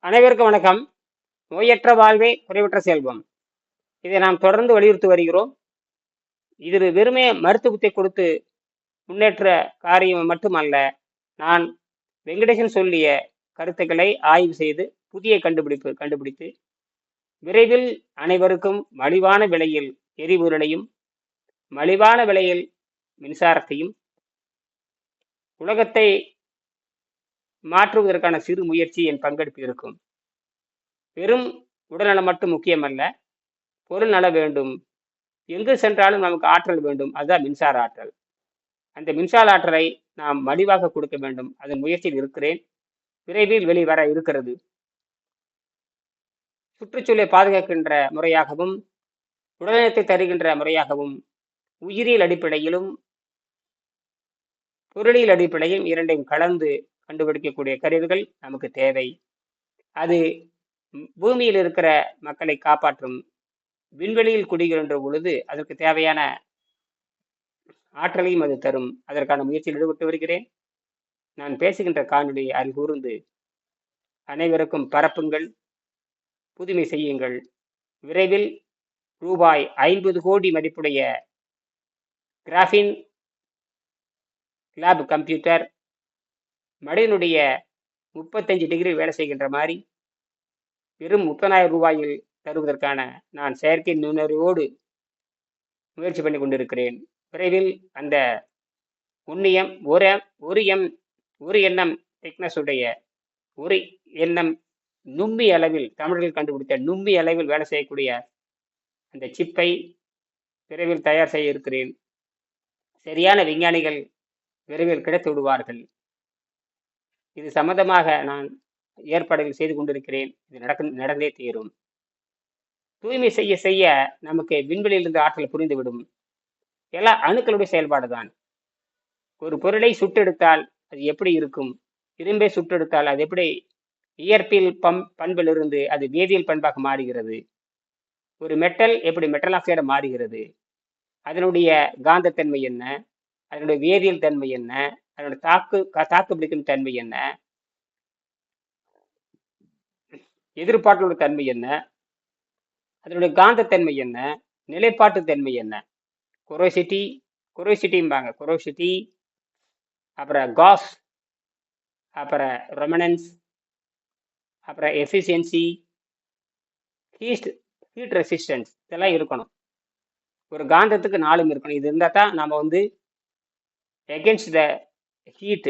அனைவருக்கும் வணக்கம். நோயற்ற வாழ்வே குறைவற்ற செல்வம். இதை நாம் தொடர்ந்து வலியுறுத்தி வருகிறோம். இது வெறுமே மருத்துவத்தை கொடுத்து முன்னேற்ற காரியம் மட்டுமல்ல. நான் வெங்கடேசன் சொல்லிய கருத்துக்களை ஆய்வு செய்து புதிய கண்டுபிடித்து விரைவில் அனைவருக்கும் மலிவான விலையில் எரிபொருளையும் மலிவான விலையில் மின்சாரத்தையும் உலகத்தை மாற்றுவதற்கான சிறு முயற்சி என் பங்கெடுப்பு இருக்கும். வெறும் உடல்நலம் மட்டும் முக்கியமல்ல, பொருள் நல வேண்டும். எங்கு சென்றாலும் நமக்கு ஆற்றல் வேண்டும். அதுதான் மின்சார ஆற்றல். அந்த மின்சார ஆற்றலை நாம் மலிவாக கொடுக்க வேண்டும். அதன் முயற்சியில் இருக்கிறேன். விரைவில் வெளிவர இருக்கிறது. சுற்றுச்சூழலை பாதுகாக்கின்ற முறையாகவும் உடல்நலத்தை தருகின்ற முறையாகவும் உயிரியல் அடிப்படையிலும் பொருளியல் அடிப்படையும் இரண்டையும் கலந்து கண்டுபிடிக்கக்கூடிய கருவிகள் நமக்கு தேவை. அது பூமியில் இருக்கிற மக்களை காப்பாற்றும். விண்வெளியில் குடிகின்ற பொழுது அதற்கு தேவையான ஆற்றலையும் அது தரும். அதற்கான முயற்சியில் ஈடுபட்டு வருகிறேன். நான் பேசுகின்ற காணொலியை அறிகூர்ந்து அனைவருக்கும் பரப்புங்கள், புதுமை செய்யுங்கள். விரைவில் ரூபாய் 50 கோடி மதிப்புடைய கிராஃபின் லேப் கம்ப்யூட்டர் மனிதனுடைய 35 டிகிரி வேலை செய்கின்ற மாதிரி வெறும் 30,000 ரூபாயில் தருவதற்கான நான் செயற்கை நுண்ணறிவோடு முயற்சி பண்ணி கொண்டிருக்கிறேன். விரைவில் அந்த உன்னியம் ஒரு எண்ணம் டெக்னஸ் உடைய ஒரு எண்ணம் நும்மி அளவில் தமிழர்கள் கண்டுபிடித்த நும்மி அளவில் வேலை செய்யக்கூடிய அந்த சிப்பை விரைவில் தயார் செய்ய இருக்கிறேன். சரியான விஞ்ஞானிகள் விரைவில் கிடைத்து விடுவார்கள். இது சம்பந்தமாக நான் ஏற்பாடுகள் செய்து கொண்டிருக்கிறேன். இது நடந்தே தீரும். தூய்மை செய்ய செய்ய நமக்கு விண்வெளியிலிருந்து ஆற்றல் புரிந்துவிடும். எல்லா அணுக்களுடைய செயல்பாடு தான். ஒரு பொருளை சுட்டெடுத்தால் அது எப்படி இருக்கும்? இரும்பை சுட்டெடுத்தால் அது எப்படி இயற்பியல் பண்பிலிருந்து அது வேதியியல் பண்பாக மாறுகிறது? ஒரு மெட்டல் எப்படி மெட்டல் ஆக்சைடாக மாறுகிறது? அதனுடைய காந்தத்தன்மை என்ன? அதனுடைய வேதியியல் தன்மை என்ன? அதனுடைய தாக்கு பிடிக்கும் தன்மை என்ன? எதிர்பார்ப்புடைய தன்மை என்ன? அதனுடைய காந்தத்தன்மை என்ன? நிலைப்பாட்டு தன்மை என்ன? கொரோசிட்டி, அப்புறம் காஸ், அப்புறம் ரெமனன்ஸ், அப்புறம் எஃபிஷியன்சி, ஹீட் ரெசிஸ்டன்ஸ், இதெல்லாம் இருக்கணும். ஒரு காந்தத்துக்கு 4 இருக்கணும். இது இருந்தால் தான் நம்ம எகென்ஸ்ட் த ஹீட்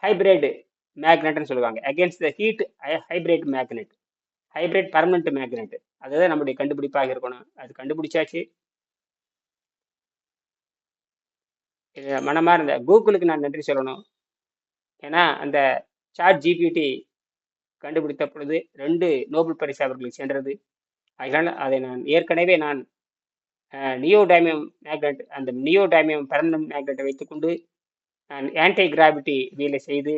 ஹைப்ரிட் மேக்னெட்னு சொல்லுவாங்க. Against the heat hybrid magnet, hybrid permanent magnet. அதுதான் நம்முடைய கண்டுபிடிப்பாக இருக்கணும். அது கண்டுபிடிச்சாச்சு. மனமாக இருந்த கூகுளுக்கு நான் நன்றி சொல்லணும். ஏன்னா அந்த சாட் ஜிபிடி கண்டுபிடித்த பொழுது 2 நோபல் பரிசு அவர்களுக்கு சென்றது. அதனால் அதை நான் ஏற்கனவே நியோடைமியம் மேக்னெட், அந்த நியோடைமியம் பர்மனன்ட் மேக்னெட்டை வைத்துக்கொண்டு நான் ஆன்டி கிராவிட்டி வீலை செய்து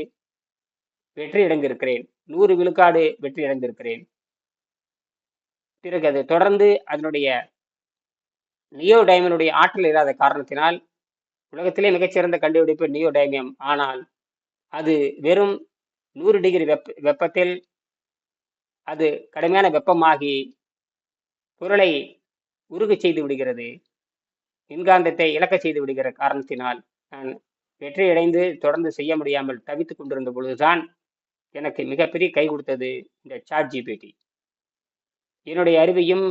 வெற்றி அடைந்திருக்கிறேன். 100 விழுக்காடு வெற்றி அடைந்திருக்கிறேன். பிறகு அது தொடர்ந்து அதனுடைய நியோடைமியனுடைய ஆற்றல் இல்லாத காரணத்தினால் உலகத்திலே மிகச்சிறந்த கண்டுபிடிப்பு நியோடைமியம். ஆனால் அது வெறும் 100 டிகிரி வெப்பத்தில் அது கடுமையான வெப்பமாகி பொருளை உருக செய்து விடுகிறது. மின்காந்தத்தை இழக்க செய்து விடுகிற காரணத்தினால் நான் வெற்றியடைந்து தொடர்ந்து செய்ய முடியாமல் தவித்துக் கொண்டிருந்த பொழுதுதான் எனக்கு மிகப்பெரிய கை கொடுத்தது இந்த சாட் ஜிபிடி. என்னுடைய அறிவையும்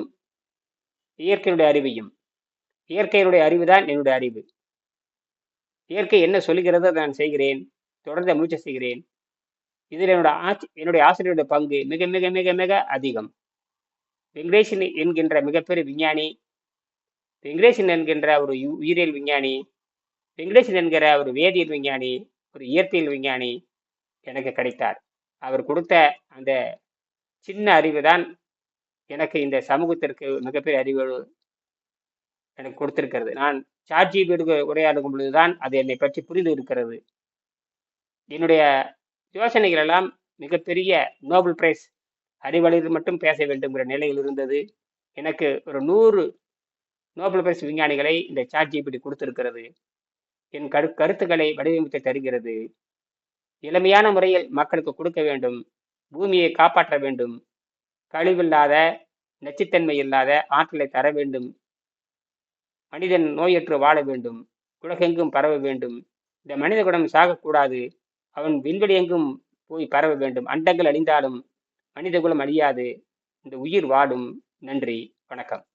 இயற்கையினுடைய அறிவு தான் என்னுடைய அறிவு. இயற்கை என்ன சொல்லுகிறதோ நான் செய்கிறேன், தொடர்ந்து முயற்சி செய்கிறேன். இதில் என்னுடைய ஆசிரியருடைய பங்கு மிக மிக மிக மிக அதிகம். வெங்கடேசன் என்கின்ற மிகப்பெரிய விஞ்ஞானி, வெங்கடேசன் என்கின்ற ஒரு உயிரியல் விஞ்ஞானி, வெங்கடேசன் என்கிற ஒரு வேதியியல் விஞ்ஞானி, ஒரு இயற்பியல் விஞ்ஞானி எனக்கு கிடைத்தார். அவர் கொடுத்த அந்த சின்ன அறிவு தான் எனக்கு இந்த சமூகத்திற்கு மிகப்பெரிய அறிவு எனக்கு கொடுத்திருக்கிறது. நான் சாட் ஜிபிடிக்கு உரையாடும் பொழுதுதான் அது என்னை பற்றி புரிந்து இருக்கிறது. என்னுடைய யோசனைகள் எல்லாம் மிகப்பெரிய நோபல் பிரைஸ் அறிவழியில் மட்டும் பேச வேண்டும்ங்கிற நிலையில் இருந்தது. எனக்கு ஒரு 100 நோபல் பிரைஸ் விஞ்ஞானிகளை இந்த சாட் ஜிபிடி கொடுத்திருக்கிறது. என் கருத்துக்களை வடிவமைத்து தருகிறது. எளிமையான முறையில் மக்களுக்கு கொடுக்க வேண்டும். பூமியை காப்பாற்ற வேண்டும். கழிவில்லாத, நச்சுத்தன்மை இல்லாத ஆற்றலை தர வேண்டும். மனிதன் நோயற்று வாழ வேண்டும். உலகெங்கும் பரவ வேண்டும். இந்த மனித குலம் சாகக்கூடாது. அவன் விண்வெளி எங்கும் போய் பரவ வேண்டும். அண்டங்கள் அழிந்தாலும் மனித குலம் அழியாது. இந்த உயிர் வாடும். நன்றி, வணக்கம்.